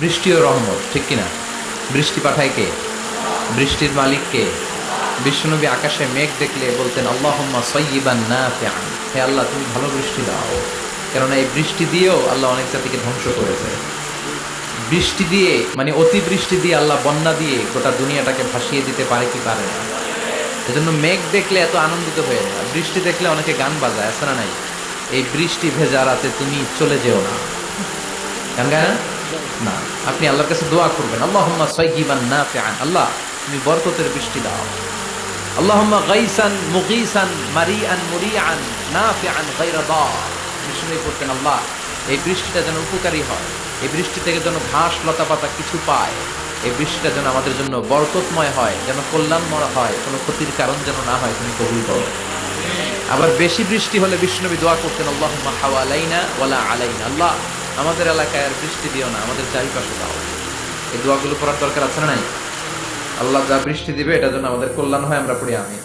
বৃষ্টিও রহমত, ঠিক কিনা? বৃষ্টি পাঠায় কে? বৃষ্টির মালিক কে? বিশ্বনবী আকাশে মেঘ দেখলে বলতেন আল্লাহুম্মা সাইয়্যিবান নাফিআন, হে আল্লাহ তুমি ভালো বৃষ্টি দাও। কেননা এই বৃষ্টি দিয়েও আল্লাহ অনেক জাতিকে ধ্বংস করেছে। বৃষ্টি দিয়ে মানে অতি বৃষ্টি দিয়ে আল্লাহ বন্যা দিয়ে গোটা দুনিয়াটাকে ভাসিয়ে দিতে পারে কি পারে না? এজন্য মেঘ দেখলে এত আনন্দিত হয়ে যায়, বৃষ্টি দেখলে অনেকে গান বাজায়, আছে না নাই? এই বৃষ্টি ভেজা রাতে তুমি চলে যেও না, গান গায় না? না, আপনি আল্লাহর কাছে দোয়া করবেন আল্লাহুম্মা সাইয়্যিবান নাফিআন, আল্লাহ তুমি বরকতের বৃষ্টি দাও। আল্লাহুম্মা গাইসান মুগীসান মারিআন মুরিআন নাফিআন গায়রা দার। বিষ্ণু করতেন আল্লাহ এই বৃষ্টিটা যেন উপকারী হয়, এই বৃষ্টি থেকে যেন ঘাস লতা পাতা কিছু পায়, এই বৃষ্টিটা যেন আমাদের জন্য বরকতময় হয়, যেন কল্যাণময় হয়, কোনো ক্ষতির কারণ যেন না হয়, তুমি কবুল করো। আবার বেশি বৃষ্টি হলে বিষ্ণুবী দোয়া করতেন আল্লাহুম্মা হাওয়ালাইনা ওয়ালা আলাইনা, আল্লাহ আমাদের এলাকায় আর বৃষ্টি দিও না, আমাদের চারিপাশে দাও। এই দোয়াগুলো করার দরকার আছে না নাই? আল্লাহ যা বৃষ্টি দিবে এটা যেন আমাদের কল্যাণ হয়, আমরা পড়ি আমিন।